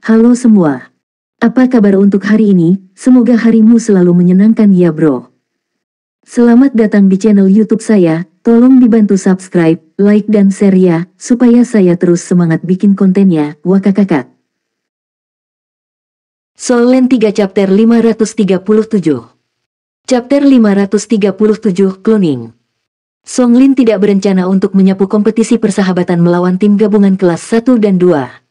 Halo semua. Apa kabar untuk hari ini? Semoga harimu selalu menyenangkan ya bro. Selamat datang di channel YouTube saya. Tolong dibantu subscribe, like dan share ya, supaya saya terus semangat bikin kontennya. Wakakakak. Solen 3 chapter 537. Chapter 537 Cloning. Songlin tidak berencana untuk menyapu kompetisi persahabatan melawan tim gabungan kelas 1 dan 2.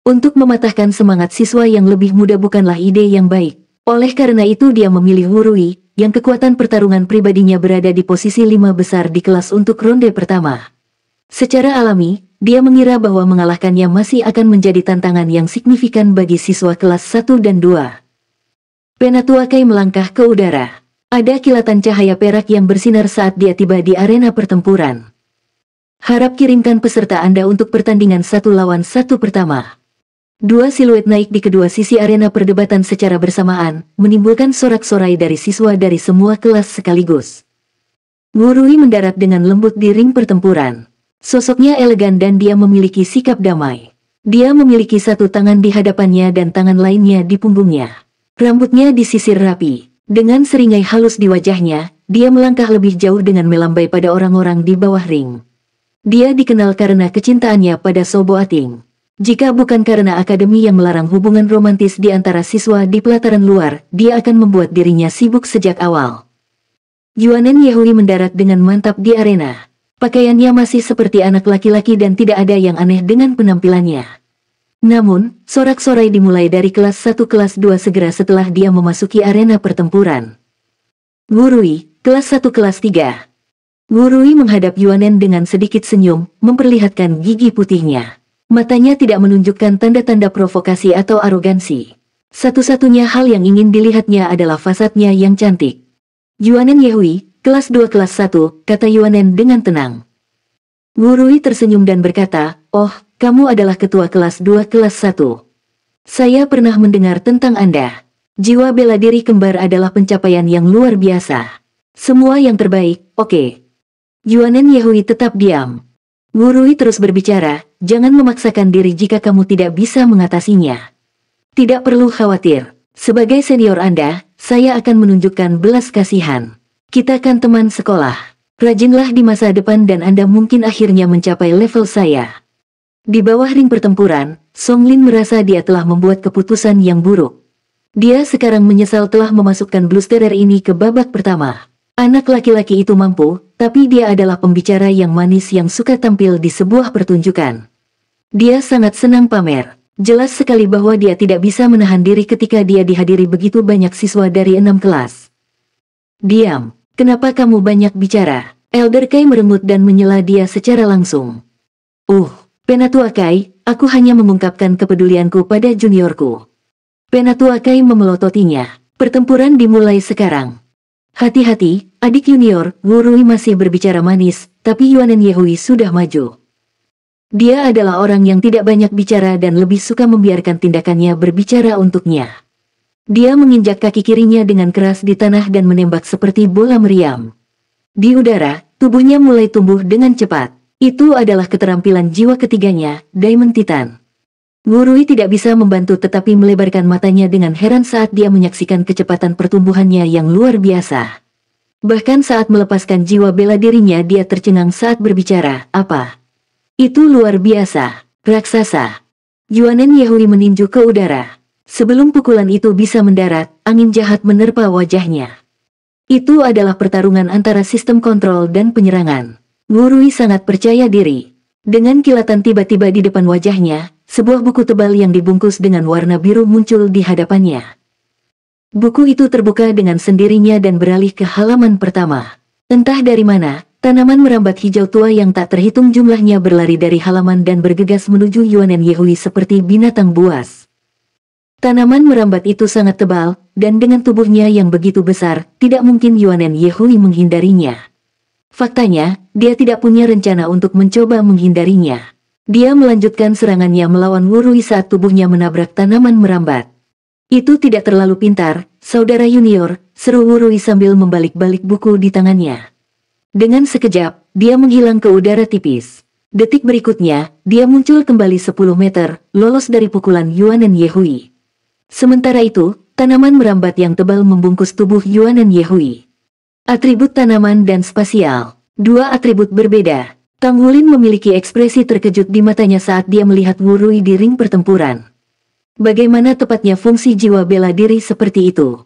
Untuk mematahkan semangat siswa yang lebih muda bukanlah ide yang baik. Oleh karena itu dia memilih Wu Rui, yang kekuatan pertarungan pribadinya berada di posisi 5 besar di kelas untuk ronde pertama. Secara alami, dia mengira bahwa mengalahkannya masih akan menjadi tantangan yang signifikan bagi siswa kelas 1 dan 2. Penatuakai melangkah ke udara. Ada kilatan cahaya perak yang bersinar saat dia tiba di arena pertempuran. Harap kirimkan peserta Anda untuk pertandingan 1 lawan 1 pertama. Dua siluet naik di kedua sisi arena perdebatan secara bersamaan, menimbulkan sorak-sorai dari siswa dari semua kelas sekaligus. Wu Rui mendarat dengan lembut di ring pertempuran. Sosoknya elegan dan dia memiliki sikap damai. Dia memiliki satu tangan di hadapannya dan tangan lainnya di punggungnya. Rambutnya disisir rapi. Dengan seringai halus di wajahnya, dia melangkah lebih jauh dengan melambai pada orang-orang di bawah ring. Dia dikenal karena kecintaannya pada Sobo Ating. Jika bukan karena akademi yang melarang hubungan romantis di antara siswa di pelataran luar, dia akan membuat dirinya sibuk sejak awal. Yuanen Yehui mendarat dengan mantap di arena. Pakaiannya masih seperti anak laki-laki dan tidak ada yang aneh dengan penampilannya. Namun, sorak-sorai dimulai dari kelas 1 kelas 2 segera setelah dia memasuki arena pertempuran. Wu Rui, kelas 1 kelas 3. Wu Rui menghadap Yuanen dengan sedikit senyum, memperlihatkan gigi putihnya. Matanya tidak menunjukkan tanda-tanda provokasi atau arogansi. Satu-satunya hal yang ingin dilihatnya adalah fasadnya yang cantik. Yuanen Yehui, kelas 2 kelas 1, kata Yuanen dengan tenang. Wu Rui tersenyum dan berkata, "Oh, kamu adalah ketua kelas 2 kelas 1. Saya pernah mendengar tentang Anda. Jiwa bela diri kembar adalah pencapaian yang luar biasa. Semua yang terbaik, oke." Yuanen Yehui tetap diam. Wu Rui terus berbicara, "Jangan memaksakan diri jika kamu tidak bisa mengatasinya. Tidak perlu khawatir. Sebagai senior Anda, saya akan menunjukkan belas kasihan. Kita kan teman sekolah. Rajinlah di masa depan dan Anda mungkin akhirnya mencapai level saya." Di bawah ring pertempuran, Songlin merasa dia telah membuat keputusan yang buruk. Dia sekarang menyesal telah memasukkan Bluesterer ini ke babak pertama. Anak laki-laki itu mampu, tapi dia adalah pembicara yang manis yang suka tampil di sebuah pertunjukan. Dia sangat senang pamer. Jelas sekali bahwa dia tidak bisa menahan diri ketika dia dihadiri begitu banyak siswa dari 6 kelas. "Diam, kenapa kamu banyak bicara?" Elder Kai merengut dan menyela dia secara langsung. Penatua Kai, aku hanya mengungkapkan kepedulianku pada juniorku." Penatua Kai memelototinya. "Pertempuran dimulai sekarang. Hati-hati, adik junior." Wu Rui masih berbicara manis, tapi Yuanen Yehui sudah maju. Dia adalah orang yang tidak banyak bicara dan lebih suka membiarkan tindakannya berbicara untuknya. Dia menginjak kaki kirinya dengan keras di tanah dan menembak seperti bola meriam. Di udara, tubuhnya mulai tumbuh dengan cepat. Itu adalah keterampilan jiwa ketiganya, Diamond Titan. Wu Rui tidak bisa membantu tetapi melebarkan matanya dengan heran saat dia menyaksikan kecepatan pertumbuhannya yang luar biasa. Bahkan saat melepaskan jiwa bela dirinya dia tercengang saat berbicara, "Apa? Itu luar biasa, raksasa." Yuanen Yehui meninju ke udara. Sebelum pukulan itu bisa mendarat, angin jahat menerpa wajahnya. Itu adalah pertarungan antara sistem kontrol dan penyerangan. Wu Rui sangat percaya diri. Dengan kilatan tiba-tiba di depan wajahnya, sebuah buku tebal yang dibungkus dengan warna biru muncul di hadapannya. Buku itu terbuka dengan sendirinya dan beralih ke halaman pertama. Entah dari mana, tanaman merambat hijau tua yang tak terhitung jumlahnya berlari dari halaman dan bergegas menuju Yuanen Yehui seperti binatang buas. Tanaman merambat itu sangat tebal, dan dengan tubuhnya yang begitu besar, tidak mungkin Yuanen Yehui menghindarinya. Faktanya, dia tidak punya rencana untuk mencoba menghindarinya. Dia melanjutkan serangannya melawan Wu Rui saat tubuhnya menabrak tanaman merambat. "Itu tidak terlalu pintar, saudara junior," seru Wu Rui sambil membalik-balik buku di tangannya. Dengan sekejap, dia menghilang ke udara tipis. Detik berikutnya, dia muncul kembali 10 meter, lolos dari pukulan Yuanen Yehui. Sementara itu, tanaman merambat yang tebal membungkus tubuh Yuanen Yehui. Atribut tanaman dan spasial. Dua atribut berbeda. Tang Wulin memiliki ekspresi terkejut di matanya saat dia melihat Wu Rui di ring pertempuran. Bagaimana tepatnya fungsi jiwa bela diri seperti itu?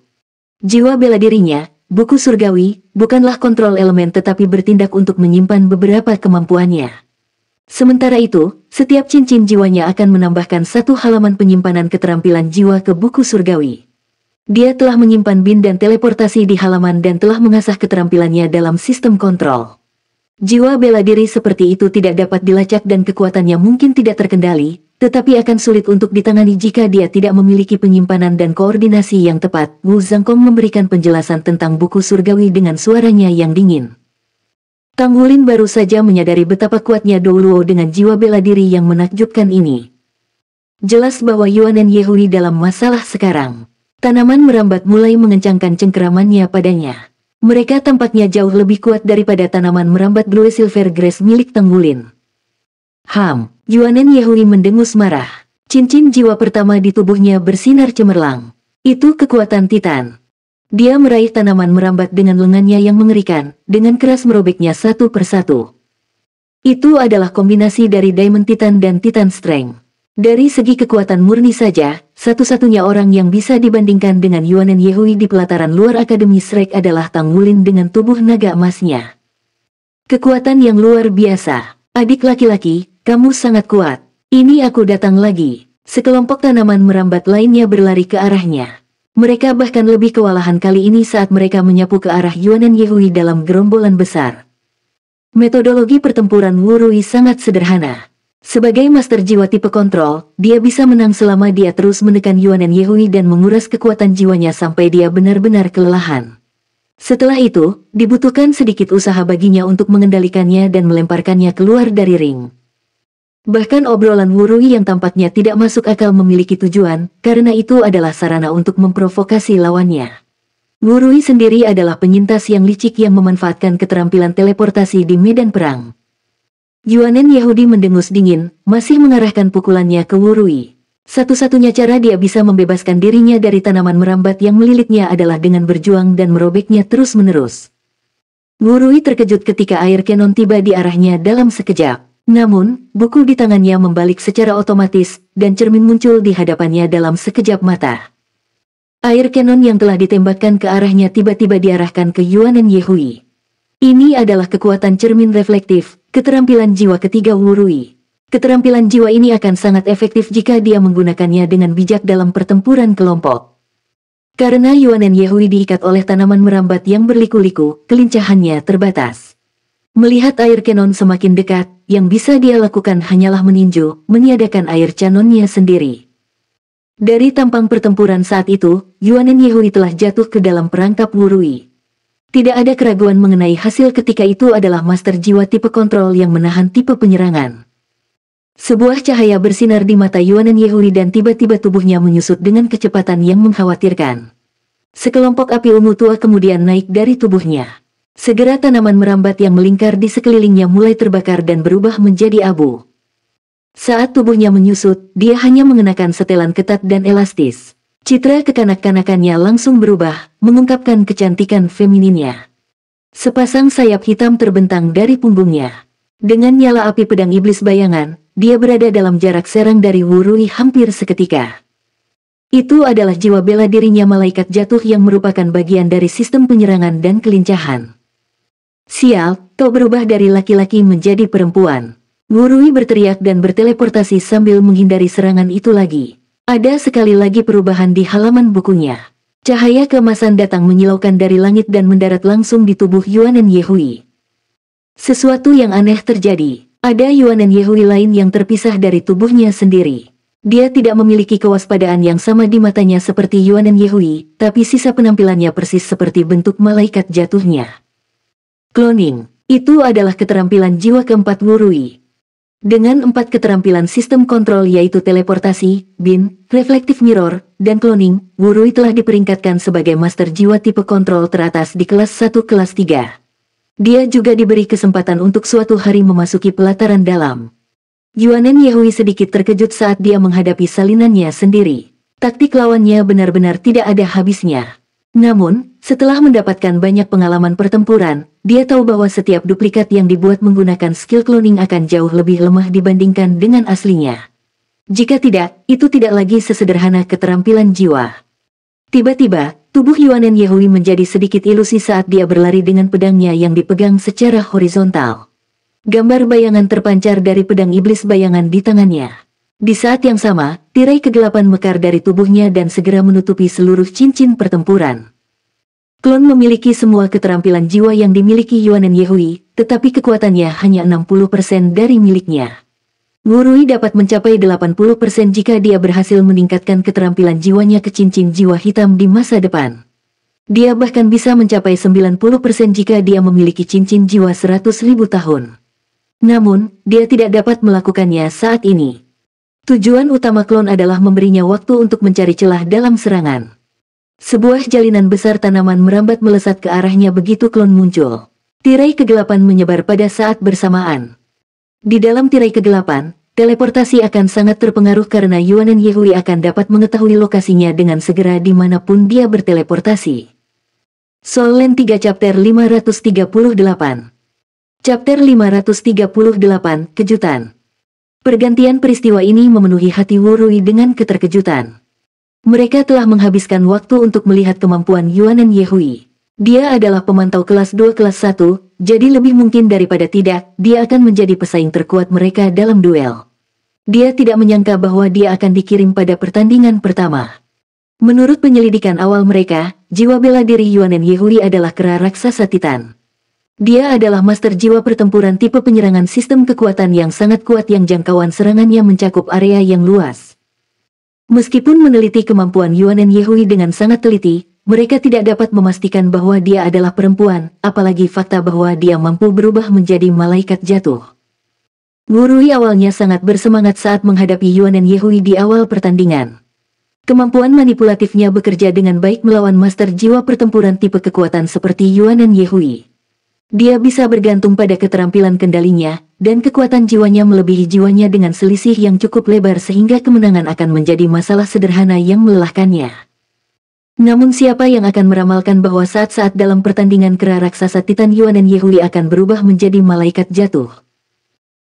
Jiwa bela dirinya, buku surgawi, bukanlah kontrol elemen tetapi bertindak untuk menyimpan beberapa kemampuannya. Sementara itu, setiap cincin jiwanya akan menambahkan satu halaman penyimpanan keterampilan jiwa ke buku surgawi. Dia telah menyimpan bin dan teleportasi di halaman dan telah mengasah keterampilannya dalam sistem kontrol. Jiwa bela diri seperti itu tidak dapat dilacak dan kekuatannya mungkin tidak terkendali, tetapi akan sulit untuk ditangani jika dia tidak memiliki penyimpanan dan koordinasi yang tepat. Wu Zhangkong memberikan penjelasan tentang buku surgawi dengan suaranya yang dingin. Tang Wulin baru saja menyadari betapa kuatnya Dou Luo dengan jiwa bela diri yang menakjubkan ini. Jelas bahwa Yuanen Yehui dalam masalah sekarang. Tanaman merambat mulai mengencangkan cengkeramannya padanya. Mereka tampaknya jauh lebih kuat daripada tanaman merambat Blue Silver Grass milik Tang Wulin. Yuanen Yehui mendengus marah. Cincin jiwa pertama di tubuhnya bersinar cemerlang. Itu kekuatan Titan. Dia meraih tanaman merambat dengan lengannya yang mengerikan, dengan keras merobeknya satu persatu. Itu adalah kombinasi dari Diamond Titan dan Titan Strength. Dari segi kekuatan murni saja, satu-satunya orang yang bisa dibandingkan dengan Yuanen Yehui di pelataran luar Akademi Shrek adalah Tang Wulin dengan tubuh naga emasnya. Kekuatan yang luar biasa. Adik laki-laki, kamu sangat kuat. Ini aku datang lagi. Sekelompok tanaman merambat lainnya berlari ke arahnya. Mereka bahkan lebih kewalahan kali ini saat mereka menyapu ke arah Yuanen Yehui dalam gerombolan besar. Metodologi pertempuran Wu Rui sangat sederhana. Sebagai master jiwa tipe kontrol, dia bisa menang selama dia terus menekan Yuanen Yehui dan menguras kekuatan jiwanya sampai dia benar-benar kelelahan. Setelah itu, dibutuhkan sedikit usaha baginya untuk mengendalikannya dan melemparkannya keluar dari ring. Bahkan obrolan Wu Rui yang tampaknya tidak masuk akal memiliki tujuan, karena itu adalah sarana untuk memprovokasi lawannya. Wu Rui sendiri adalah penyintas yang licik yang memanfaatkan keterampilan teleportasi di medan perang. Yuanen Yehudi mendengus dingin, masih mengarahkan pukulannya ke Wu Rui. Satu-satunya cara dia bisa membebaskan dirinya dari tanaman merambat yang melilitnya adalah dengan berjuang dan merobeknya terus-menerus. Wu Rui terkejut ketika air kenon tiba di arahnya dalam sekejap. Namun, buku di tangannya membalik secara otomatis, dan cermin muncul di hadapannya dalam sekejap mata. Air kenon yang telah ditembakkan ke arahnya tiba-tiba diarahkan ke Yuanen Yehui. Ini adalah kekuatan cermin reflektif, keterampilan jiwa ketiga Wu Rui. Keterampilan jiwa ini akan sangat efektif jika dia menggunakannya dengan bijak dalam pertempuran kelompok. Karena Yuanen Yehui diikat oleh tanaman merambat yang berliku-liku, kelincahannya terbatas. Melihat air kenon semakin dekat, yang bisa dia lakukan hanyalah meninju, meniadakan air canonnya sendiri. Dari tampang pertempuran saat itu, Yuanen Yehui telah jatuh ke dalam perangkap Wu Rui. Tidak ada keraguan mengenai hasil ketika itu adalah master jiwa tipe kontrol yang menahan tipe penyerangan. Sebuah cahaya bersinar di mata Yuanen Yehui dan tiba-tiba tubuhnya menyusut dengan kecepatan yang mengkhawatirkan. Sekelompok api ungu tua kemudian naik dari tubuhnya. Segera tanaman merambat yang melingkar di sekelilingnya mulai terbakar dan berubah menjadi abu. Saat tubuhnya menyusut, dia hanya mengenakan setelan ketat dan elastis. Citra kekanak-kanakannya langsung berubah, mengungkapkan kecantikan femininnya. Sepasang sayap hitam terbentang dari punggungnya. Dengan nyala api pedang iblis bayangan, dia berada dalam jarak serang dari Wu Rui hampir seketika. Itu adalah jiwa bela dirinya malaikat jatuh yang merupakan bagian dari sistem penyerangan dan kelincahan. Sial, kau berubah dari laki-laki menjadi perempuan. Wu Rui berteriak dan berteleportasi sambil menghindari serangan itu lagi. Ada sekali lagi perubahan di halaman bukunya. Cahaya keemasan datang menyilaukan dari langit dan mendarat langsung di tubuh Yuanen Yehui. Sesuatu yang aneh terjadi. Ada Yuanen Yehui lain yang terpisah dari tubuhnya sendiri. Dia tidak memiliki kewaspadaan yang sama di matanya seperti Yuanen Yehui, tapi sisa penampilannya persis seperti bentuk malaikat jatuhnya. Cloning, itu adalah keterampilan jiwa keempat Wu Rui. Dengan 4 keterampilan sistem kontrol yaitu teleportasi, bin, reflective mirror, dan cloning, Wu Rui telah diperingkatkan sebagai master jiwa tipe kontrol teratas di kelas 1 kelas 3. Dia juga diberi kesempatan untuk suatu hari memasuki pelataran dalam. Yuanen Yehui sedikit terkejut saat dia menghadapi salinannya sendiri. Taktik lawannya benar-benar tidak ada habisnya. Namun, setelah mendapatkan banyak pengalaman pertempuran, dia tahu bahwa setiap duplikat yang dibuat menggunakan skill cloning akan jauh lebih lemah dibandingkan dengan aslinya. Jika tidak, itu tidak lagi sesederhana keterampilan jiwa. Tiba-tiba, tubuh Yuanen Yehui menjadi sedikit ilusi saat dia berlari dengan pedangnya yang dipegang secara horizontal. Gambar bayangan terpancar dari pedang iblis bayangan di tangannya. Di saat yang sama, tirai kegelapan mekar dari tubuhnya dan segera menutupi seluruh cincin pertempuran. Klon memiliki semua keterampilan jiwa yang dimiliki Yuanen Yehui, tetapi kekuatannya hanya 60% dari miliknya. Wurui dapat mencapai 80% jika dia berhasil meningkatkan keterampilan jiwanya ke cincin jiwa hitam di masa depan. Dia bahkan bisa mencapai 90% jika dia memiliki cincin jiwa 100.000 tahun. Namun, dia tidak dapat melakukannya saat ini. Tujuan utama klon adalah memberinya waktu untuk mencari celah dalam serangan. Sebuah jalinan besar tanaman merambat melesat ke arahnya begitu klon muncul. Tirai kegelapan menyebar pada saat bersamaan. Di dalam tirai kegelapan, teleportasi akan sangat terpengaruh karena Yuanen Yehui akan dapat mengetahui lokasinya dengan segera dimanapun dia berteleportasi. Soul Land 3 Chapter 538. Chapter 538, Kejutan. Pergantian peristiwa ini memenuhi hati Wurui dengan keterkejutan. Mereka telah menghabiskan waktu untuk melihat kemampuan Yuanen Yehui. Dia adalah pemantau kelas 2 kelas 1, jadi lebih mungkin daripada tidak, dia akan menjadi pesaing terkuat mereka dalam duel. Dia tidak menyangka bahwa dia akan dikirim pada pertandingan pertama. Menurut penyelidikan awal mereka, jiwa bela diri Yuanen Yehui adalah kera raksasa Titan. Dia adalah master jiwa pertempuran tipe penyerangan sistem kekuatan yang sangat kuat yang jangkauan serangannya mencakup area yang luas. Meskipun meneliti kemampuan Yuanen Yehui dengan sangat teliti, mereka tidak dapat memastikan bahwa dia adalah perempuan, apalagi fakta bahwa dia mampu berubah menjadi malaikat jatuh. Wurui awalnya sangat bersemangat saat menghadapi Yuanen Yehui di awal pertandingan. Kemampuan manipulatifnya bekerja dengan baik melawan master jiwa pertempuran tipe kekuatan seperti Yuanen Yehui. Dia bisa bergantung pada keterampilan kendalinya, dan kekuatan jiwanya melebihi jiwanya dengan selisih yang cukup lebar sehingga kemenangan akan menjadi masalah sederhana yang melelahkannya. Namun siapa yang akan meramalkan bahwa saat-saat dalam pertandingan kera raksasa Titan Yuanen Yehui akan berubah menjadi malaikat jatuh.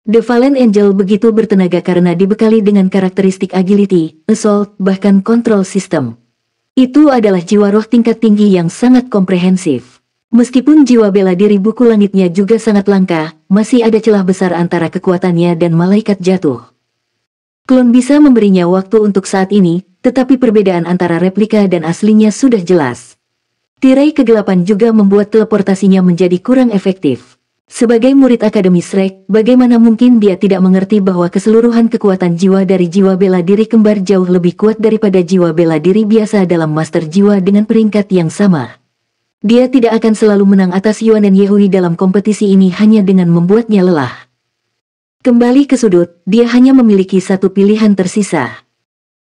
The Fallen Angel begitu bertenaga karena dibekali dengan karakteristik agility, assault, bahkan control system. Itu adalah jiwa roh tingkat tinggi yang sangat komprehensif. Meskipun jiwa bela diri buku langitnya juga sangat langka, masih ada celah besar antara kekuatannya dan malaikat jatuh. Klon bisa memberinya waktu untuk saat ini, tetapi perbedaan antara replika dan aslinya sudah jelas. Tirai kegelapan juga membuat teleportasinya menjadi kurang efektif. Sebagai murid Akademi Shrek, bagaimana mungkin dia tidak mengerti bahwa keseluruhan kekuatan jiwa dari jiwa bela diri kembar jauh lebih kuat daripada jiwa bela diri biasa dalam master jiwa dengan peringkat yang sama. Dia tidak akan selalu menang atas Yuanen Yehui dalam kompetisi ini hanya dengan membuatnya lelah. Kembali ke sudut, dia hanya memiliki satu pilihan tersisa.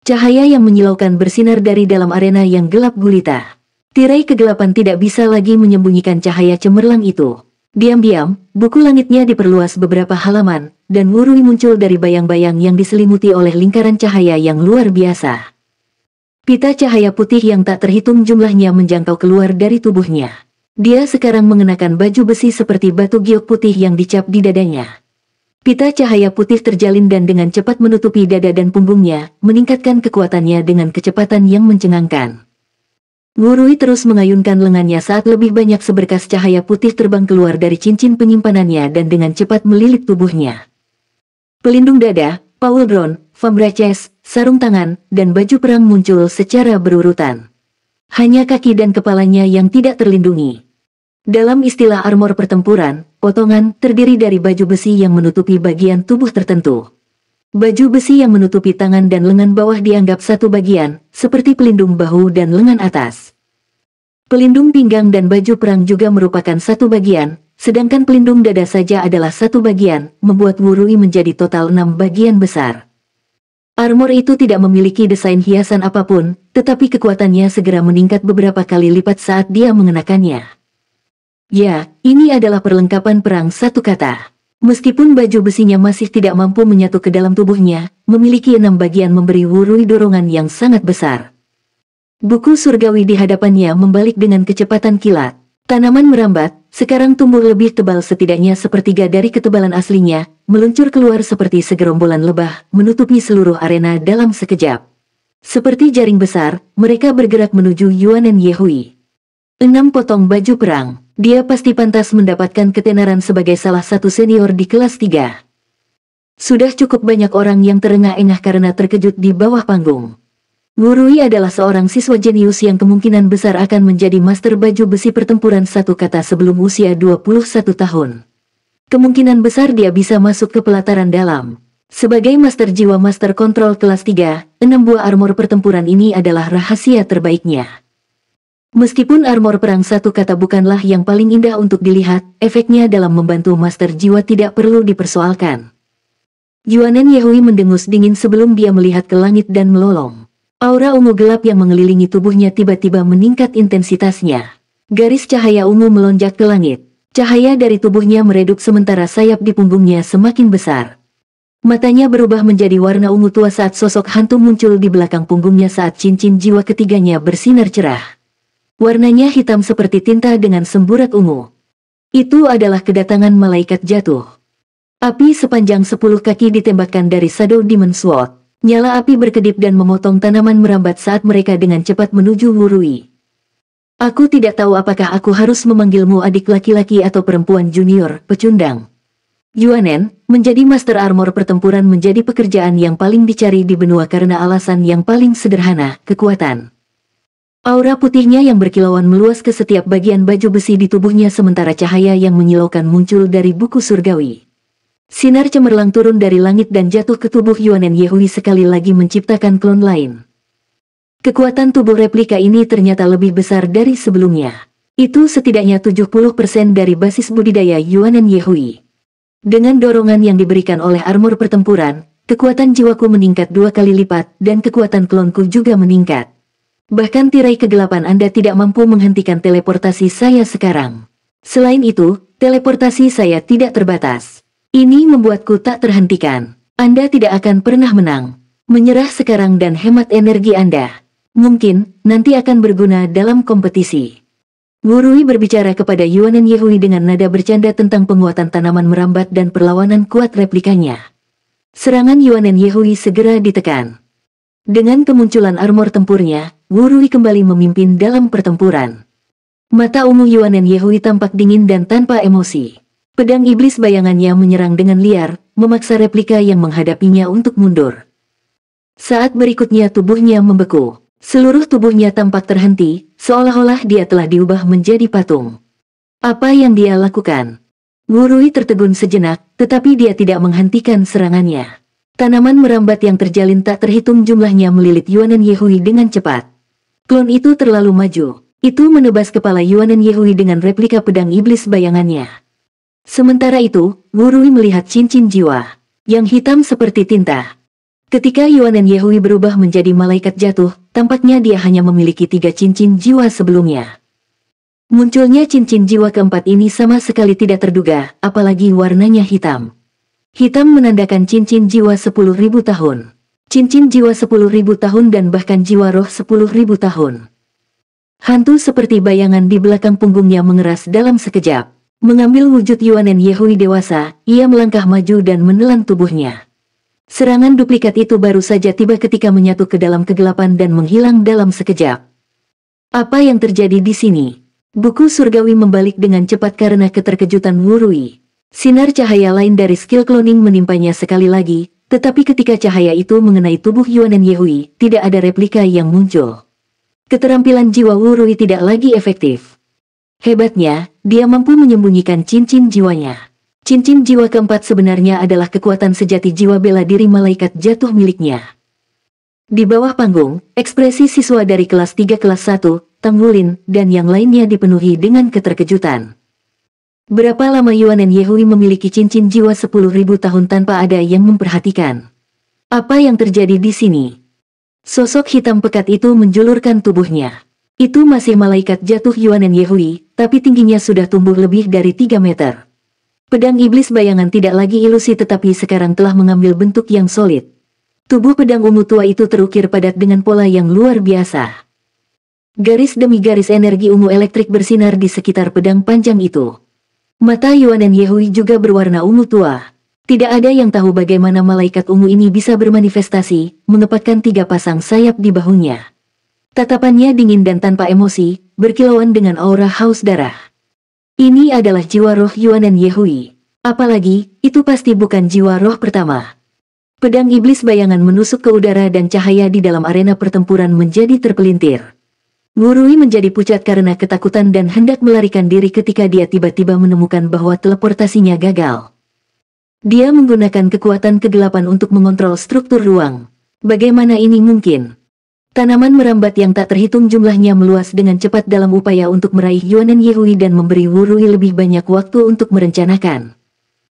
Cahaya yang menyilaukan bersinar dari dalam arena yang gelap gulita. Tirai kegelapan tidak bisa lagi menyembunyikan cahaya cemerlang itu. Diam-diam, buku langitnya diperluas beberapa halaman, dan Wurui muncul dari bayang-bayang yang diselimuti oleh lingkaran cahaya yang luar biasa. Pita cahaya putih yang tak terhitung jumlahnya menjangkau keluar dari tubuhnya. Dia sekarang mengenakan baju besi seperti batu giok putih yang dicap di dadanya. Pita cahaya putih terjalin dan dengan cepat menutupi dada dan punggungnya, meningkatkan kekuatannya dengan kecepatan yang mencengangkan. Wurui terus mengayunkan lengannya saat lebih banyak seberkas cahaya putih terbang keluar dari cincin penyimpanannya dan dengan cepat melilit tubuhnya. Pelindung dada, pauldron, fambraces, sarung tangan, dan baju perang muncul secara berurutan. Hanya kaki dan kepalanya yang tidak terlindungi. Dalam istilah armor pertempuran, potongan terdiri dari baju besi yang menutupi bagian tubuh tertentu. Baju besi yang menutupi tangan dan lengan bawah dianggap satu bagian, seperti pelindung bahu dan lengan atas. Pelindung pinggang dan baju perang juga merupakan satu bagian, sedangkan pelindung dada saja adalah satu bagian, membuat Wurui menjadi total 6 bagian besar. Armor itu tidak memiliki desain hiasan apapun, tetapi kekuatannya segera meningkat beberapa kali lipat saat dia mengenakannya. Ya, ini adalah perlengkapan perang satu kata. Meskipun baju besinya masih tidak mampu menyatu ke dalam tubuhnya, memiliki 6 bagian memberi Wu Rui dorongan yang sangat besar. Buku surgawi di hadapannya membalik dengan kecepatan kilat. Tanaman merambat, sekarang tumbuh lebih tebal setidaknya sepertiga dari ketebalan aslinya, meluncur keluar seperti segerombolan lebah, menutupi seluruh arena dalam sekejap. Seperti jaring besar, mereka bergerak menuju Yuanen Yehui. 6 potong baju perang. Dia pasti pantas mendapatkan ketenaran sebagai salah satu senior di kelas 3. Sudah cukup banyak orang yang terengah-engah karena terkejut di bawah panggung. Wu Rui adalah seorang siswa jenius yang kemungkinan besar akan menjadi master baju besi pertempuran satu kata sebelum usia 21 tahun. Kemungkinan besar dia bisa masuk ke pelataran dalam. Sebagai master jiwa master kontrol kelas 3, 6 buah armor pertempuran ini adalah rahasia terbaiknya. Meskipun armor perang satu kata bukanlah yang paling indah untuk dilihat, efeknya dalam membantu master jiwa tidak perlu dipersoalkan. Yuanen Yehui mendengus dingin sebelum dia melihat ke langit dan melolong. Aura ungu gelap yang mengelilingi tubuhnya tiba-tiba meningkat intensitasnya. Garis cahaya ungu melonjak ke langit. Cahaya dari tubuhnya meredup sementara sayap di punggungnya semakin besar. Matanya berubah menjadi warna ungu tua saat sosok hantu muncul di belakang punggungnya saat cincin jiwa ketiganya bersinar cerah. Warnanya hitam seperti tinta dengan semburat ungu. Itu adalah kedatangan malaikat jatuh. Api sepanjang 10 kaki ditembakkan dari Shadow Demon Sword. Nyala api berkedip dan memotong tanaman merambat saat mereka dengan cepat menuju Wu Rui. Aku tidak tahu apakah aku harus memanggilmu adik laki-laki atau perempuan junior, pecundang. Yuanen, menjadi master armor pertempuran menjadi pekerjaan yang paling dicari di benua karena alasan yang paling sederhana, kekuatan. Aura putihnya yang berkilauan meluas ke setiap bagian baju besi di tubuhnya sementara cahaya yang menyilaukan muncul dari buku surgawi. Sinar cemerlang turun dari langit dan jatuh ke tubuh Yuanen Yehui sekali lagi menciptakan klon lain. Kekuatan tubuh replika ini ternyata lebih besar dari sebelumnya. Itu setidaknya 70% dari basis budidaya Yuanen Yehui. Dengan dorongan yang diberikan oleh armor pertempuran, kekuatan jiwaku meningkat 2 kali lipat dan kekuatan klonku juga meningkat. Bahkan tirai kegelapan Anda tidak mampu menghentikan teleportasi saya sekarang. Selain itu, teleportasi saya tidak terbatas. Ini membuatku tak terhentikan. Anda tidak akan pernah menang. Menyerah sekarang dan hemat energi Anda. Mungkin, nanti akan berguna dalam kompetisi. Wu Rui berbicara kepada Yuanen Yehui dengan nada bercanda tentang penguatan tanaman merambat dan perlawanan kuat replikanya. Serangan Yuanen Yehui segera ditekan. Dengan kemunculan armor tempurnya, Wu Rui kembali memimpin dalam pertempuran. Mata ungu Yuanen Yehui tampak dingin dan tanpa emosi. Pedang iblis bayangannya menyerang dengan liar, memaksa replika yang menghadapinya untuk mundur. Saat berikutnya tubuhnya membeku. Seluruh tubuhnya tampak terhenti, seolah-olah dia telah diubah menjadi patung. Apa yang dia lakukan? Wu Rui tertegun sejenak, tetapi dia tidak menghentikan serangannya. Tanaman merambat yang terjalin tak terhitung jumlahnya melilit Yuanen Yehui dengan cepat. Klon itu terlalu maju. Itu menebas kepala Yuanen Yehui dengan replika pedang iblis bayangannya. Sementara itu, Wu Rui melihat cincin jiwa yang hitam seperti tinta. Ketika Yuanen Yehui berubah menjadi malaikat jatuh, tampaknya dia hanya memiliki 3 cincin jiwa sebelumnya. Munculnya cincin jiwa keempat ini sama sekali tidak terduga, apalagi warnanya hitam. Hitam menandakan cincin jiwa 10.000 tahun. Cincin jiwa 10.000 tahun dan bahkan jiwa roh 10.000 tahun. Hantu seperti bayangan di belakang punggungnya mengeras dalam sekejap. Mengambil wujud Yuanen Yehui dewasa, ia melangkah maju dan menelan tubuhnya. Serangan duplikat itu baru saja tiba ketika menyatu ke dalam kegelapan dan menghilang dalam sekejap. Apa yang terjadi di sini? Buku surgawi membalik dengan cepat karena keterkejutan Wu Rui. Sinar cahaya lain dari skill cloning menimpanya sekali lagi, tetapi ketika cahaya itu mengenai tubuh Yuanen Yehui, tidak ada replika yang muncul. Keterampilan jiwa Wu Rui tidak lagi efektif. Hebatnya, dia mampu menyembunyikan cincin jiwanya. Cincin jiwa keempat sebenarnya adalah kekuatan sejati jiwa bela diri malaikat jatuh miliknya. Di bawah panggung, ekspresi siswa dari kelas 3 kelas 1, Tang Wulin, dan yang lainnya dipenuhi dengan keterkejutan. Berapa lama Yuanen Yehui memiliki cincin jiwa 10.000 tahun tanpa ada yang memperhatikan? Apa yang terjadi di sini? Sosok hitam pekat itu menjulurkan tubuhnya. Itu masih malaikat jatuh Yuanen Yehui, tapi tingginya sudah tumbuh lebih dari 3 meter. Pedang iblis bayangan tidak lagi ilusi tetapi sekarang telah mengambil bentuk yang solid. Tubuh pedang ungu tua itu terukir padat dengan pola yang luar biasa. Garis demi garis energi ungu elektrik bersinar di sekitar pedang panjang itu. Mata Yuanen Yehui juga berwarna ungu tua. Tidak ada yang tahu bagaimana malaikat ungu ini bisa bermanifestasi, mengepakkan 3 pasang sayap di bahunya. Tatapannya dingin dan tanpa emosi, berkilauan dengan aura haus darah. Ini adalah jiwa roh Yuanen Yehui. Apalagi, itu pasti bukan jiwa roh pertama. Pedang iblis bayangan menusuk ke udara dan cahaya di dalam arena pertempuran menjadi terpelintir. Wurui menjadi pucat karena ketakutan dan hendak melarikan diri ketika dia tiba-tiba menemukan bahwa teleportasinya gagal. Dia menggunakan kekuatan kegelapan untuk mengontrol struktur ruang. Bagaimana ini mungkin? Tanaman merambat yang tak terhitung jumlahnya meluas dengan cepat dalam upaya untuk meraih Yuanen Yehui dan memberi Wurui lebih banyak waktu untuk merencanakan.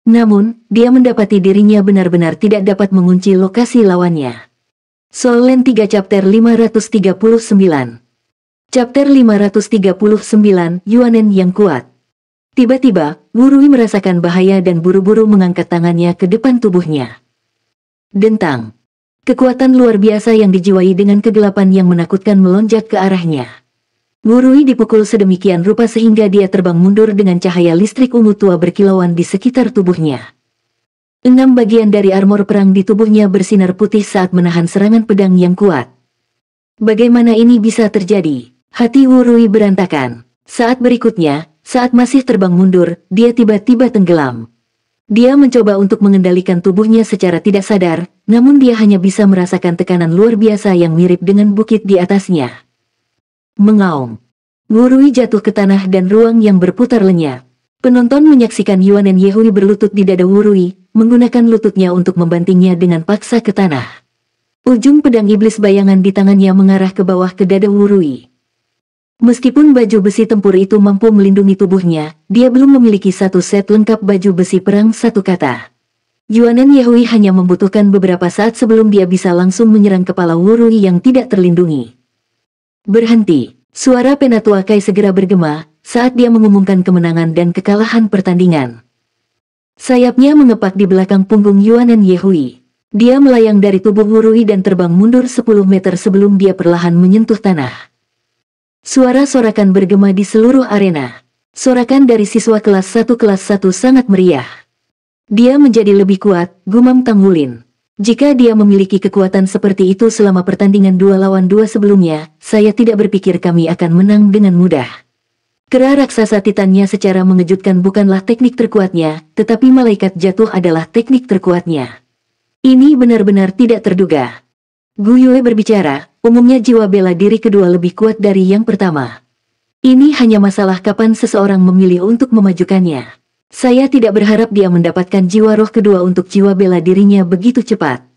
Namun, dia mendapati dirinya benar-benar tidak dapat mengunci lokasi lawannya. Soul Land 3 Chapter 539. Chapter 539, Yuanen yang kuat. Tiba-tiba, Wurui merasakan bahaya dan buru-buru mengangkat tangannya ke depan tubuhnya. Dentang. Kekuatan luar biasa yang dijiwai dengan kegelapan yang menakutkan melonjak ke arahnya. Wurui dipukul sedemikian rupa sehingga dia terbang mundur dengan cahaya listrik ungu tua berkilauan di sekitar tubuhnya. 6 bagian dari armor perang di tubuhnya bersinar putih saat menahan serangan pedang yang kuat. Bagaimana ini bisa terjadi? Hati Wurui berantakan. Saat berikutnya, saat masih terbang mundur, dia tiba-tiba tenggelam. Dia mencoba untuk mengendalikan tubuhnya secara tidak sadar, namun dia hanya bisa merasakan tekanan luar biasa yang mirip dengan bukit di atasnya. Mengaum. Wurui jatuh ke tanah dan ruang yang berputar lenyap. Penonton menyaksikan Yuanen Yehui berlutut di dada Wurui, menggunakan lututnya untuk membantingnya dengan paksa ke tanah. Ujung pedang iblis bayangan di tangannya mengarah ke bawah ke dada Wurui. Meskipun baju besi tempur itu mampu melindungi tubuhnya, dia belum memiliki satu set lengkap baju besi perang satu kata. Yuanen Yehui hanya membutuhkan beberapa saat sebelum dia bisa langsung menyerang kepala Wurui yang tidak terlindungi. Berhenti. Suara Penatua Kai segera bergema saat dia mengumumkan kemenangan dan kekalahan pertandingan. Sayapnya mengepak di belakang punggung Yuanen Yehui. Dia melayang dari tubuh Wurui dan terbang mundur 10 meter sebelum dia perlahan menyentuh tanah. Suara sorakan bergema di seluruh arena. Sorakan dari siswa kelas 1 sangat meriah. Dia menjadi lebih kuat, gumam Tang Wulin. Jika dia memiliki kekuatan seperti itu selama pertandingan 2 lawan 2 sebelumnya, saya tidak berpikir kami akan menang dengan mudah. Kera raksasa titannya secara mengejutkan bukanlah teknik terkuatnya, tetapi malaikat jatuh adalah teknik terkuatnya. Ini benar-benar tidak terduga. Gu Yue berbicara, umumnya jiwa bela diri kedua lebih kuat dari yang pertama. Ini hanya masalah kapan seseorang memilih untuk memajukannya. Saya tidak berharap dia mendapatkan jiwa roh kedua untuk jiwa bela dirinya begitu cepat.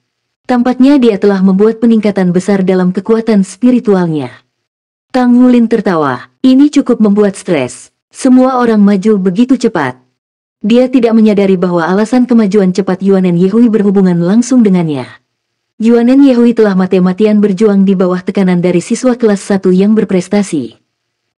Tampaknya dia telah membuat peningkatan besar dalam kekuatan spiritualnya. Tang Wulin tertawa, ini cukup membuat stres. Semua orang maju begitu cepat. Dia tidak menyadari bahwa alasan kemajuan cepat Yuanen Yehui berhubungan langsung dengannya. Yuanen Yehui telah mati-matian berjuang di bawah tekanan dari siswa kelas 1 yang berprestasi.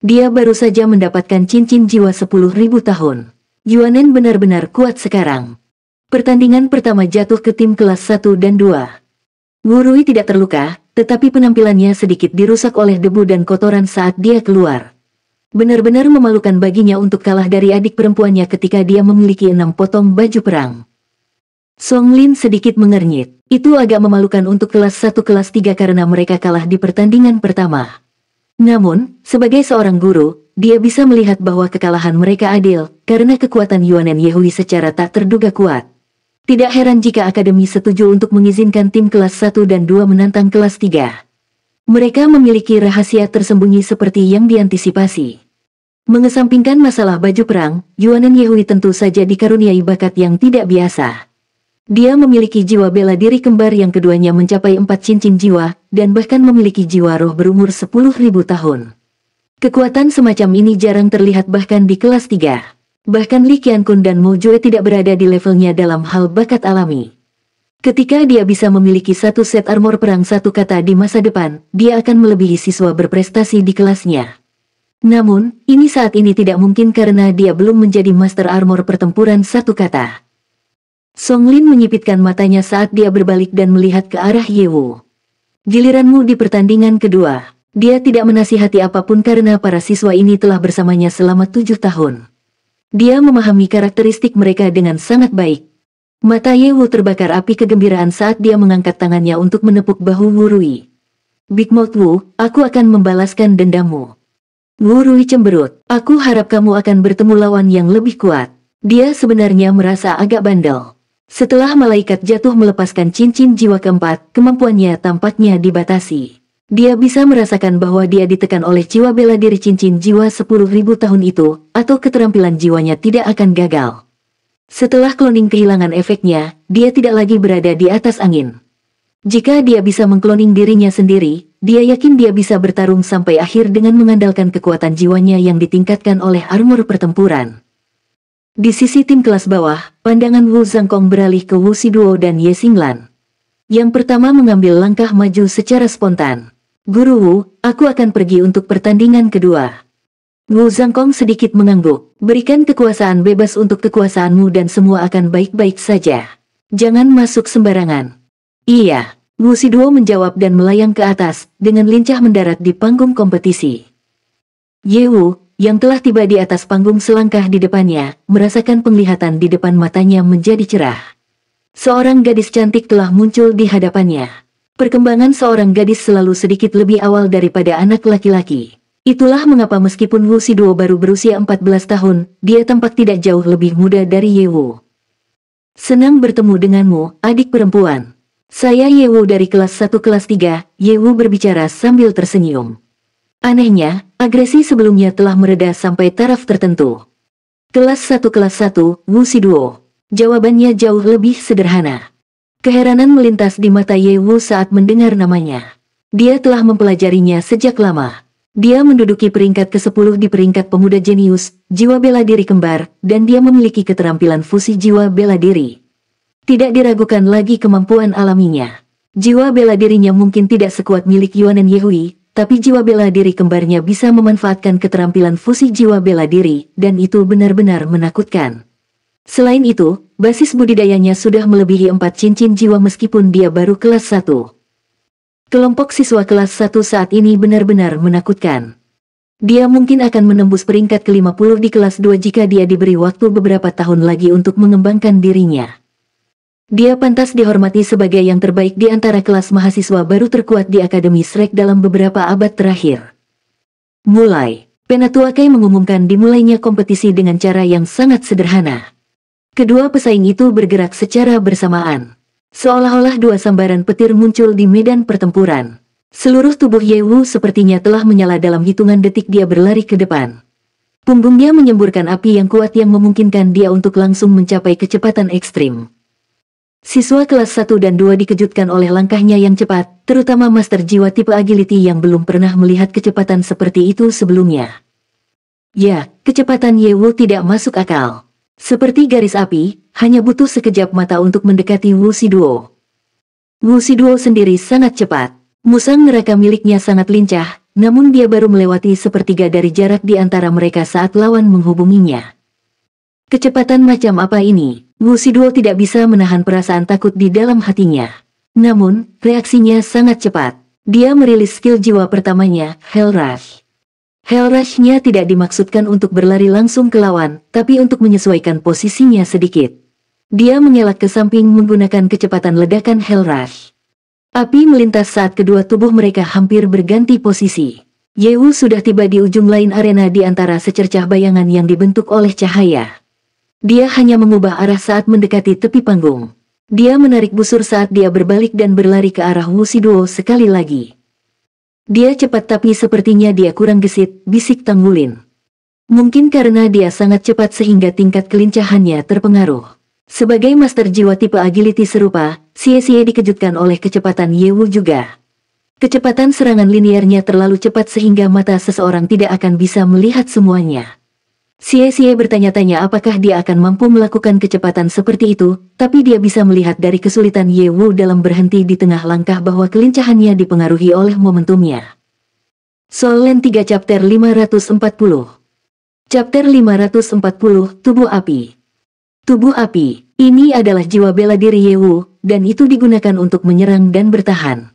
Dia baru saja mendapatkan cincin jiwa 10.000 tahun. Yuanen benar-benar kuat sekarang. Pertandingan pertama jatuh ke tim kelas 1 dan 2. Wurui tidak terluka, tetapi penampilannya sedikit dirusak oleh debu dan kotoran saat dia keluar. Benar-benar memalukan baginya untuk kalah dari adik perempuannya ketika dia memiliki 6 potong baju perang. Song Lin sedikit mengernyit. Itu agak memalukan untuk kelas 1 kelas 3 karena mereka kalah di pertandingan pertama. Namun, sebagai seorang guru, dia bisa melihat bahwa kekalahan mereka adil, karena kekuatan Yuanen Yehui secara tak terduga kuat. Tidak heran jika akademi setuju untuk mengizinkan tim kelas 1 dan 2 menantang kelas 3. Mereka memiliki rahasia tersembunyi seperti yang diantisipasi. Mengesampingkan masalah baju perang, Yuanen Yehui tentu saja dikaruniai bakat yang tidak biasa. Dia memiliki jiwa bela diri kembar yang keduanya mencapai 4 cincin jiwa, dan bahkan memiliki jiwa roh berumur 10.000 tahun. Kekuatan semacam ini jarang terlihat bahkan di kelas 3. Bahkan Li Qiankun dan Mo Jue tidak berada di levelnya dalam hal bakat alami. Ketika dia bisa memiliki satu set armor perang satu kata di masa depan, dia akan melebihi siswa berprestasi di kelasnya. Namun, ini saat ini tidak mungkin karena dia belum menjadi Master Armor pertempuran satu kata. Song Lin menyipitkan matanya saat dia berbalik dan melihat ke arah Ye Wu. Giliranmu di pertandingan kedua. Dia tidak menasihati apapun karena para siswa ini telah bersamanya selama 7 tahun. Dia memahami karakteristik mereka dengan sangat baik. Mata Ye Wu terbakar api kegembiraan saat dia mengangkat tangannya untuk menepuk bahu Wu Rui. Big Mouth Wu, aku akan membalaskan dendammu. Wu Rui cemberut, aku harap kamu akan bertemu lawan yang lebih kuat. Dia sebenarnya merasa agak bandel. Setelah malaikat jatuh melepaskan cincin jiwa keempat, kemampuannya tampaknya dibatasi. Dia bisa merasakan bahwa dia ditekan oleh jiwa bela diri cincin jiwa 10.000 tahun itu, atau keterampilan jiwanya tidak akan gagal. Setelah cloning kehilangan efeknya, dia tidak lagi berada di atas angin. Jika dia bisa mengkloning dirinya sendiri, dia yakin dia bisa bertarung sampai akhir dengan mengandalkan kekuatan jiwanya yang ditingkatkan oleh armor pertempuran. Di sisi tim kelas bawah, pandangan Wu Zhangkong beralih ke Wu Shiduo dan Ye Xinglan. Yang pertama mengambil langkah maju secara spontan. Guru Wu, aku akan pergi untuk pertandingan kedua. Wu Zhangkong sedikit mengangguk. Berikan kekuasaan bebas untuk kekuasaanmu dan semua akan baik-baik saja. Jangan masuk sembarangan. Iya, Wu Shiduo menjawab dan melayang ke atas, dengan lincah mendarat di panggung kompetisi. Ye Wu, yang telah tiba di atas panggung selangkah di depannya, merasakan penglihatan di depan matanya menjadi cerah. Seorang gadis cantik telah muncul di hadapannya. Perkembangan seorang gadis selalu sedikit lebih awal daripada anak laki-laki. Itulah mengapa meskipun Wu Shiduo baru berusia 14 tahun, dia tampak tidak jauh lebih muda dari Ye Wu. Senang bertemu denganmu, adik perempuan. Saya Ye Wu dari kelas 1 kelas 3, Ye Wu berbicara sambil tersenyum. Anehnya, agresi sebelumnya telah mereda sampai taraf tertentu. Kelas 1 kelas 1, Wu Shiduo. Jawabannya jauh lebih sederhana. Keheranan melintas di mata Ye Wu saat mendengar namanya. Dia telah mempelajarinya sejak lama. Dia menduduki peringkat ke-10 di peringkat pemuda jenius, jiwa bela diri kembar, dan dia memiliki keterampilan fusi jiwa bela diri. Tidak diragukan lagi kemampuan alaminya. Jiwa bela dirinya mungkin tidak sekuat milik Yuanen Yehui, tapi jiwa bela diri kembarnya bisa memanfaatkan keterampilan fusi jiwa bela diri, dan itu benar-benar menakutkan. Selain itu, basis budidayanya sudah melebihi 4 cincin jiwa meskipun dia baru kelas 1. Kelompok siswa kelas 1 saat ini benar-benar menakutkan. Dia mungkin akan menembus peringkat ke-50 di kelas 2 jika dia diberi waktu beberapa tahun lagi untuk mengembangkan dirinya. Dia pantas dihormati sebagai yang terbaik di antara kelas mahasiswa baru terkuat di Akademi Shrek dalam beberapa abad terakhir. Mulai, Penatua Kai mengumumkan dimulainya kompetisi dengan cara yang sangat sederhana. Kedua pesaing itu bergerak secara bersamaan. Seolah-olah dua sambaran petir muncul di medan pertempuran. Seluruh tubuh Ye Wu sepertinya telah menyala dalam hitungan detik dia berlari ke depan. Punggungnya menyemburkan api yang kuat yang memungkinkan dia untuk langsung mencapai kecepatan ekstrim. Siswa kelas 1 dan 2 dikejutkan oleh langkahnya yang cepat, terutama Master Jiwa tipe Agility yang belum pernah melihat kecepatan seperti itu sebelumnya. Ya, kecepatan Ye Wu tidak masuk akal. Seperti garis api, hanya butuh sekejap mata untuk mendekati Wu Shiduo. Wu Shiduo sendiri sangat cepat. Musang neraka miliknya sangat lincah, namun dia baru melewati sepertiga dari jarak di antara mereka saat lawan menghubunginya. Kecepatan macam apa ini? Wu Shiduo tidak bisa menahan perasaan takut di dalam hatinya. Namun, reaksinya sangat cepat. Dia merilis skill jiwa pertamanya, Hell Rush. Hell Rush-nya tidak dimaksudkan untuk berlari langsung ke lawan, tapi untuk menyesuaikan posisinya sedikit. Dia mengelak ke samping menggunakan kecepatan ledakan Hell Rush. Api melintas saat kedua tubuh mereka hampir berganti posisi. Ye Wu sudah tiba di ujung lain arena di antara secercah bayangan yang dibentuk oleh cahaya. Dia hanya mengubah arah saat mendekati tepi panggung. Dia menarik busur saat dia berbalik dan berlari ke arah Wu Shiduo sekali lagi. Dia cepat tapi sepertinya dia kurang gesit, bisik Tang Wulin. Mungkin karena dia sangat cepat sehingga tingkat kelincahannya terpengaruh. Sebagai master jiwa tipe agility serupa, Xie dikejutkan oleh kecepatan Ye Wu juga. Kecepatan serangan linearnya terlalu cepat sehingga mata seseorang tidak akan bisa melihat semuanya. Xie bertanya-tanya apakah dia akan mampu melakukan kecepatan seperti itu, tapi dia bisa melihat dari kesulitan Ye Wu dalam berhenti di tengah langkah bahwa kelincahannya dipengaruhi oleh momentumnya. Soul Land 3 Chapter 540. Chapter 540, Tubuh Api. Tubuh Api, ini adalah jiwa bela diri Yewu, dan itu digunakan untuk menyerang dan bertahan.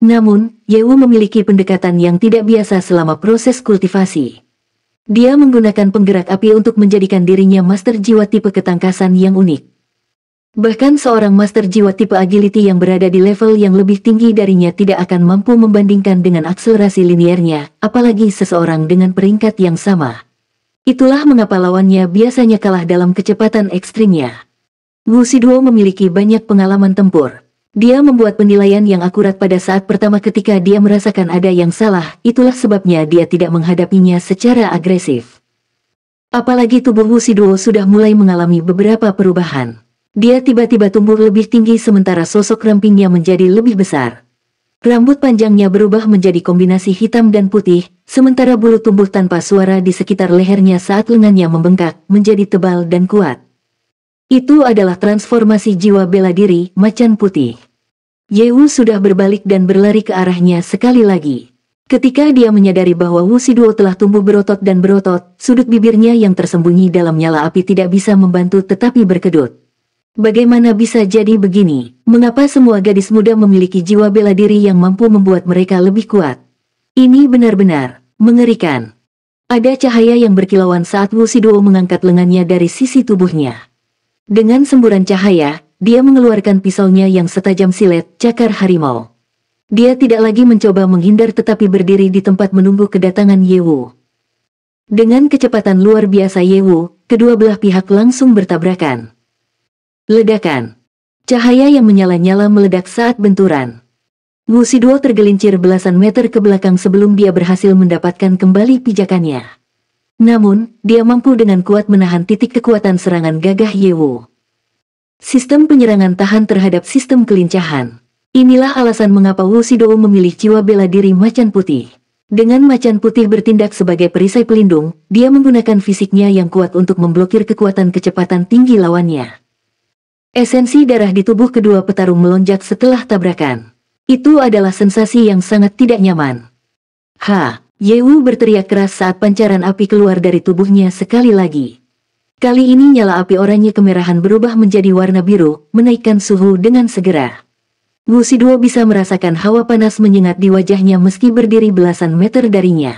Namun, Yewu memiliki pendekatan yang tidak biasa selama proses kultivasi. Dia menggunakan penggerak api untuk menjadikan dirinya master jiwa tipe ketangkasan yang unik. Bahkan seorang master jiwa tipe agility yang berada di level yang lebih tinggi darinya tidak akan mampu membandingkan dengan akselerasi linearnya, apalagi seseorang dengan peringkat yang sama. Itulah mengapa lawannya biasanya kalah dalam kecepatan ekstrimnya. Wu Shiduo memiliki banyak pengalaman tempur. Dia membuat penilaian yang akurat pada saat pertama ketika dia merasakan ada yang salah, itulah sebabnya dia tidak menghadapinya secara agresif. Apalagi tubuh Wu Shiduo sudah mulai mengalami beberapa perubahan. Dia tiba-tiba tumbuh lebih tinggi sementara sosok rampingnya menjadi lebih besar. Rambut panjangnya berubah menjadi kombinasi hitam dan putih, sementara bulu tumbuh tanpa suara di sekitar lehernya saat lengannya membengkak, menjadi tebal dan kuat. Itu adalah transformasi jiwa bela diri, macan putih. Yewu sudah berbalik dan berlari ke arahnya sekali lagi. Ketika dia menyadari bahwa Wu Shiduo telah tumbuh berotot dan berotot, sudut bibirnya yang tersembunyi dalam nyala api tidak bisa membantu tetapi berkedut. Bagaimana bisa jadi begini? Mengapa semua gadis muda memiliki jiwa bela diri yang mampu membuat mereka lebih kuat? Ini benar-benar mengerikan. Ada cahaya yang berkilauan saat Wu Shiduo mengangkat lengannya dari sisi tubuhnya. Dengan semburan cahaya, dia mengeluarkan pisaunya yang setajam silet, cakar harimau. Dia tidak lagi mencoba menghindar tetapi berdiri di tempat menunggu kedatangan Yewu. Dengan kecepatan luar biasa Yewu, kedua belah pihak langsung bertabrakan. Ledakan. Cahaya yang menyala-nyala meledak saat benturan. Wu Shiduo tergelincir belasan meter ke belakang sebelum dia berhasil mendapatkan kembali pijakannya. Namun, dia mampu dengan kuat menahan titik kekuatan serangan gagah Yewu. Sistem penyerangan tahan terhadap sistem kelincahan. Inilah alasan mengapa Wu Shiduo memilih jiwa bela diri macan putih. Dengan macan putih bertindak sebagai perisai pelindung, dia menggunakan fisiknya yang kuat untuk memblokir kekuatan kecepatan tinggi lawannya. Esensi darah di tubuh kedua petarung melonjak setelah tabrakan. Itu adalah sensasi yang sangat tidak nyaman. Yewu berteriak keras saat pancaran api keluar dari tubuhnya sekali lagi. Kali ini nyala api oranye kemerahan berubah menjadi warna biru, menaikkan suhu dengan segera. Wu Shiduo bisa merasakan hawa panas menyengat di wajahnya meski berdiri belasan meter darinya.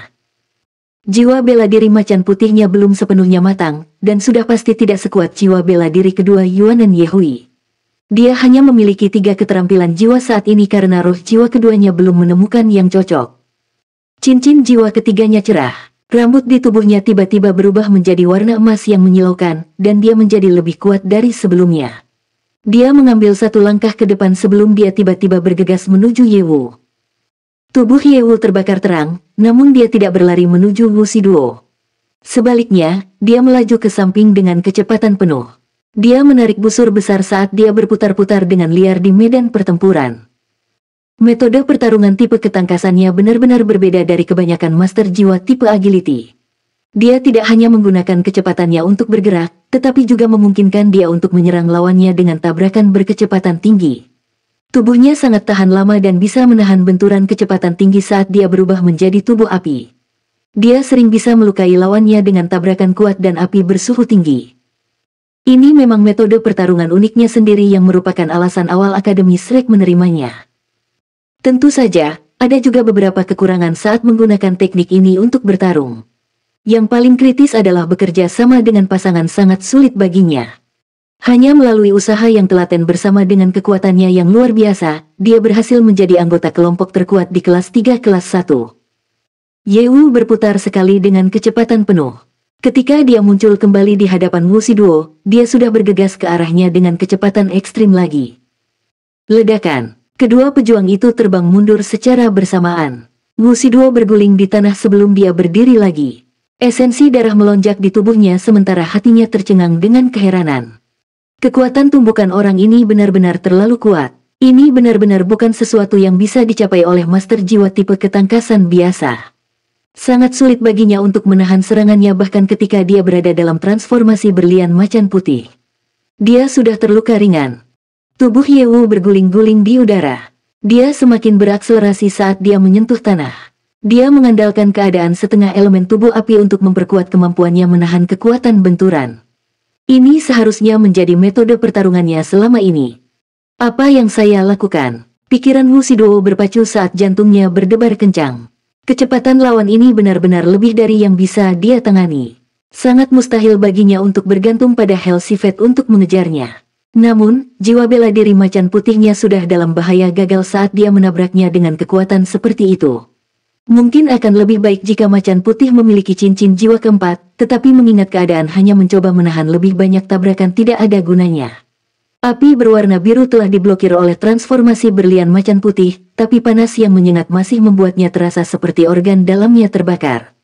Jiwa bela diri macan putihnya belum sepenuhnya matang, dan sudah pasti tidak sekuat jiwa bela diri kedua Yuan dan Yehui. Dia hanya memiliki 3 keterampilan jiwa saat ini karena roh jiwa keduanya belum menemukan yang cocok. Cincin jiwa ketiganya cerah, rambut di tubuhnya tiba-tiba berubah menjadi warna emas yang menyilaukan, dan dia menjadi lebih kuat dari sebelumnya. Dia mengambil satu langkah ke depan sebelum dia tiba-tiba bergegas menuju Yewu. Tubuh Yewu terbakar terang, namun dia tidak berlari menuju Wu Shiduo. Sebaliknya, dia melaju ke samping dengan kecepatan penuh. Dia menarik busur besar saat dia berputar-putar dengan liar di medan pertempuran. Metode pertarungan tipe ketangkasannya benar-benar berbeda dari kebanyakan master jiwa tipe agility. Dia tidak hanya menggunakan kecepatannya untuk bergerak, tetapi juga memungkinkan dia untuk menyerang lawannya dengan tabrakan berkecepatan tinggi. Tubuhnya sangat tahan lama dan bisa menahan benturan kecepatan tinggi saat dia berubah menjadi tubuh api. Dia sering bisa melukai lawannya dengan tabrakan kuat dan api bersuhu tinggi. Ini memang metode pertarungan uniknya sendiri yang merupakan alasan awal Akademi Shrek menerimanya. Tentu saja, ada juga beberapa kekurangan saat menggunakan teknik ini untuk bertarung. Yang paling kritis adalah bekerja sama dengan pasangan sangat sulit baginya. Hanya melalui usaha yang telaten bersama dengan kekuatannya yang luar biasa, dia berhasil menjadi anggota kelompok terkuat di kelas 3 kelas 1. Yewu berputar sekali dengan kecepatan penuh. Ketika dia muncul kembali di hadapan Wu Shiduo, dia sudah bergegas ke arahnya dengan kecepatan ekstrim lagi. Ledakan. Kedua pejuang itu terbang mundur secara bersamaan. Wu Shiduo berguling di tanah sebelum dia berdiri lagi. Esensi darah melonjak di tubuhnya sementara hatinya tercengang dengan keheranan. Kekuatan tumbukan orang ini benar-benar terlalu kuat. Ini benar-benar bukan sesuatu yang bisa dicapai oleh master jiwa tipe ketangkasan biasa. Sangat sulit baginya untuk menahan serangannya bahkan ketika dia berada dalam transformasi berlian macan putih. Dia sudah terluka ringan. Tubuh Yewu berguling-guling di udara. Dia semakin berakselerasi saat dia menyentuh tanah. Dia mengandalkan keadaan setengah elemen tubuh api untuk memperkuat kemampuannya menahan kekuatan benturan. Ini seharusnya menjadi metode pertarungannya selama ini. Apa yang saya lakukan? Pikiran Wu Shiduo berpacu saat jantungnya berdebar kencang. Kecepatan lawan ini benar-benar lebih dari yang bisa dia tangani. Sangat mustahil baginya untuk bergantung pada Hell Sifet untuk mengejarnya. Namun, jiwa bela diri macan putihnya sudah dalam bahaya gagal saat dia menabraknya dengan kekuatan seperti itu. Mungkin akan lebih baik jika macan putih memiliki cincin jiwa keempat, tetapi mengingat keadaan hanya mencoba menahan lebih banyak tabrakan tidak ada gunanya. Api berwarna biru telah diblokir oleh transformasi berlian macan putih, tapi panas yang menyengat masih membuatnya terasa seperti organ dalamnya terbakar.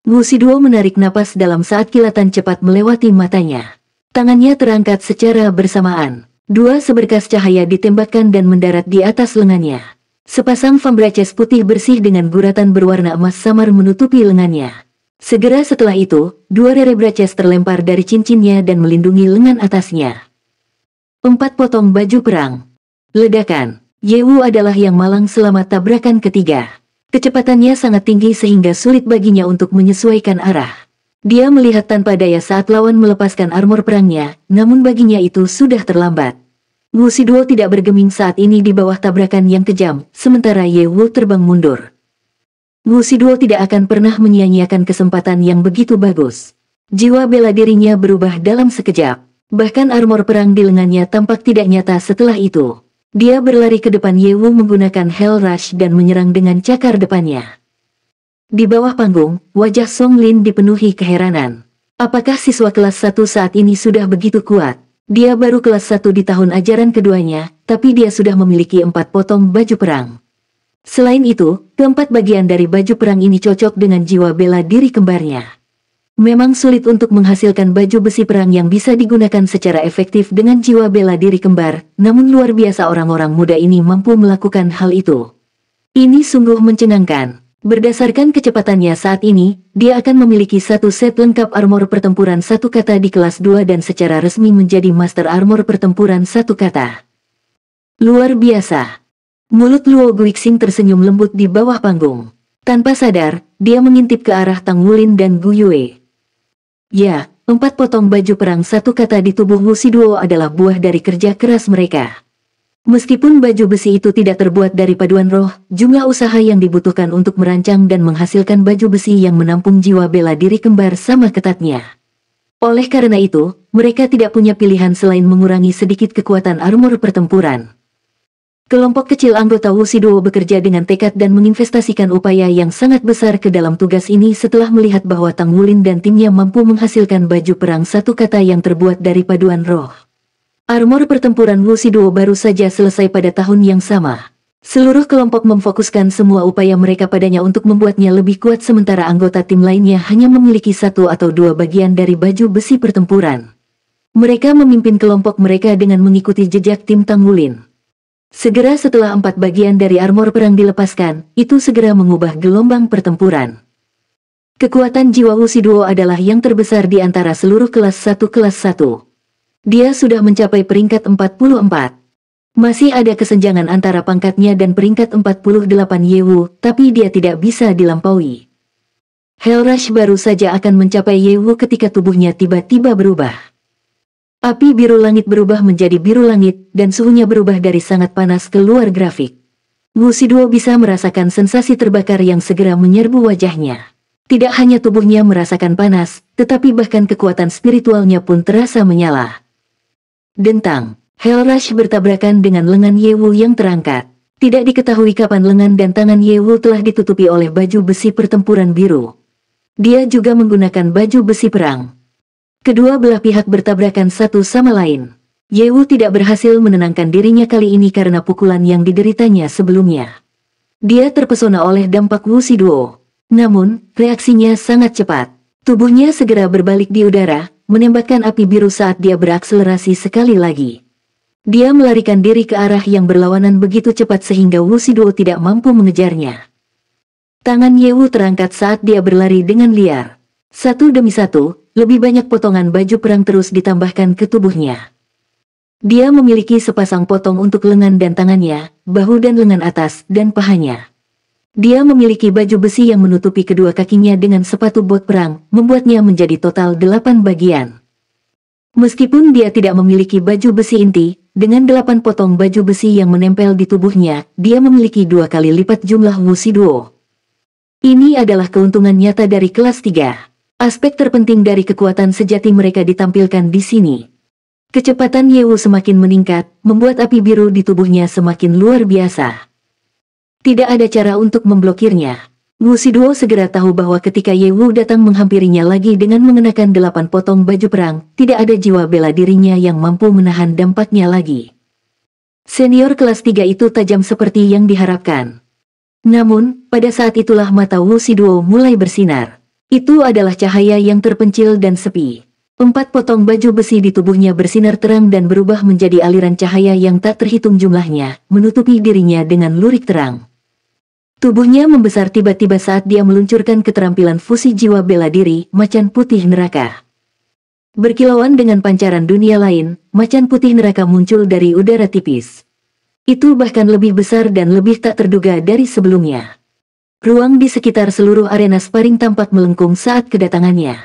Wu Shiduo menarik napas dalam saat kilatan cepat melewati matanya. Tangannya terangkat secara bersamaan. Dua seberkas cahaya ditembakkan dan mendarat di atas lengannya. Sepasang fambraces putih bersih dengan guratan berwarna emas samar menutupi lengannya. Segera setelah itu, dua rere braces terlempar dari cincinnya dan melindungi lengan atasnya. 4 potong baju perang. Ledakan. Ye Wu adalah yang malang selama tabrakan ketiga. Kecepatannya sangat tinggi sehingga sulit baginya untuk menyesuaikan arah. Dia melihat tanpa daya saat lawan melepaskan armor perangnya, namun baginya itu sudah terlambat. Wu Shiduo tidak bergeming saat ini di bawah tabrakan yang kejam, sementara Ye Wu terbang mundur. Wu Shiduo tidak akan pernah menyia-nyiakan kesempatan yang begitu bagus. Jiwa bela dirinya berubah dalam sekejap. Bahkan armor perang di lengannya tampak tidak nyata setelah itu. Dia berlari ke depan Ye Wu menggunakan Hell Rush dan menyerang dengan cakar depannya. Di bawah panggung, wajah Song Lin dipenuhi keheranan. Apakah siswa kelas 1 saat ini sudah begitu kuat? Dia baru kelas 1 di tahun ajaran keduanya, tapi dia sudah memiliki 4 potong baju perang. Selain itu, keempat bagian dari baju perang ini cocok dengan jiwa bela diri kembarnya. Memang sulit untuk menghasilkan baju besi perang yang bisa digunakan secara efektif dengan jiwa bela diri kembar, namun luar biasa orang-orang muda ini mampu melakukan hal itu. Ini sungguh mencengangkan. Berdasarkan kecepatannya saat ini, dia akan memiliki satu set lengkap armor pertempuran satu kata di kelas 2 dan secara resmi menjadi Master Armor Pertempuran satu kata. Luar biasa. Mulut Luo Guixing tersenyum lembut di bawah panggung. Tanpa sadar, dia mengintip ke arah Tang Wulin dan Gu Yue. Ya, 4 potong baju perang satu kata di tubuh Wu Shiduo adalah buah dari kerja keras mereka. Meskipun baju besi itu tidak terbuat dari paduan roh, jumlah usaha yang dibutuhkan untuk merancang dan menghasilkan baju besi yang menampung jiwa bela diri kembar sama ketatnya. Oleh karena itu, mereka tidak punya pilihan selain mengurangi sedikit kekuatan armor pertempuran. Kelompok kecil anggota Wu Shiduo bekerja dengan tekad dan menginvestasikan upaya yang sangat besar ke dalam tugas ini setelah melihat bahwa Tang Wulin dan timnya mampu menghasilkan baju perang satu kata yang terbuat dari paduan roh. Armor pertempuran Wu Shiduo baru saja selesai pada tahun yang sama. Seluruh kelompok memfokuskan semua upaya mereka padanya untuk membuatnya lebih kuat sementara anggota tim lainnya hanya memiliki 1 atau 2 bagian dari baju besi pertempuran. Mereka memimpin kelompok mereka dengan mengikuti jejak tim Tang Wulin. Segera setelah 4 bagian dari armor perang dilepaskan, itu segera mengubah gelombang pertempuran. Kekuatan jiwa Wu Shiduo adalah yang terbesar di antara seluruh kelas 1 kelas 1. Dia sudah mencapai peringkat 44. Masih ada kesenjangan antara pangkatnya dan peringkat 48 Ye Wu, tapi dia tidak bisa dilampaui. Hell Rush baru saja akan mencapai Ye Wu ketika tubuhnya tiba-tiba berubah. Api biru langit berubah menjadi biru langit, dan suhunya berubah dari sangat panas ke luar grafik. Wu Shiduo bisa merasakan sensasi terbakar yang segera menyerbu wajahnya. Tidak hanya tubuhnya merasakan panas, tetapi bahkan kekuatan spiritualnya pun terasa menyala. Dentang, Hell Rush bertabrakan dengan lengan Ye Wu yang terangkat. Tidak diketahui kapan lengan dan tangan Ye Wu telah ditutupi oleh baju besi pertempuran biru. Dia juga menggunakan baju besi perang. Kedua belah pihak bertabrakan satu sama lain. Ye Wu tidak berhasil menenangkan dirinya kali ini karena pukulan yang dideritanya sebelumnya. Dia terpesona oleh dampak Wu Shiduo. Namun, reaksinya sangat cepat. Tubuhnya segera berbalik di udara, menembakkan api biru saat dia berakselerasi sekali lagi. Dia melarikan diri ke arah yang berlawanan begitu cepat sehingga Wu Shiduo tidak mampu mengejarnya. Tangan Ye Wu terangkat saat dia berlari dengan liar. Satu demi satu, lebih banyak potongan baju perang terus ditambahkan ke tubuhnya. Dia memiliki sepasang potong untuk lengan dan tangannya, bahu dan lengan atas, dan pahanya. Dia memiliki baju besi yang menutupi kedua kakinya dengan sepatu bot perang, membuatnya menjadi total 8 bagian. Meskipun dia tidak memiliki baju besi inti, dengan 8 potong baju besi yang menempel di tubuhnya, dia memiliki 2 kali lipat jumlah Wuxi Duo. Ini adalah keuntungan nyata dari kelas 3. Aspek terpenting dari kekuatan sejati mereka ditampilkan di sini. Kecepatan Ye Wu semakin meningkat, membuat api biru di tubuhnya semakin luar biasa. Tidak ada cara untuk memblokirnya. Wuxi Duo segera tahu bahwa ketika Ye Wu datang menghampirinya lagi dengan mengenakan 8 potong baju perang, tidak ada jiwa bela dirinya yang mampu menahan dampaknya lagi. Senior kelas 3 itu tajam seperti yang diharapkan. Namun, pada saat itulah mata Wuxi Duo mulai bersinar. Itu adalah cahaya yang terpencil dan sepi. 4 potong baju besi di tubuhnya bersinar terang dan berubah menjadi aliran cahaya yang tak terhitung jumlahnya, menutupi dirinya dengan lurik terang. Tubuhnya membesar tiba-tiba saat dia meluncurkan keterampilan fusi jiwa bela diri, macan putih neraka. Berkilauan dengan pancaran dunia lain, macan putih neraka muncul dari udara tipis. Itu bahkan lebih besar dan lebih tak terduga dari sebelumnya. Ruang di sekitar seluruh arena sparring tampak melengkung saat kedatangannya.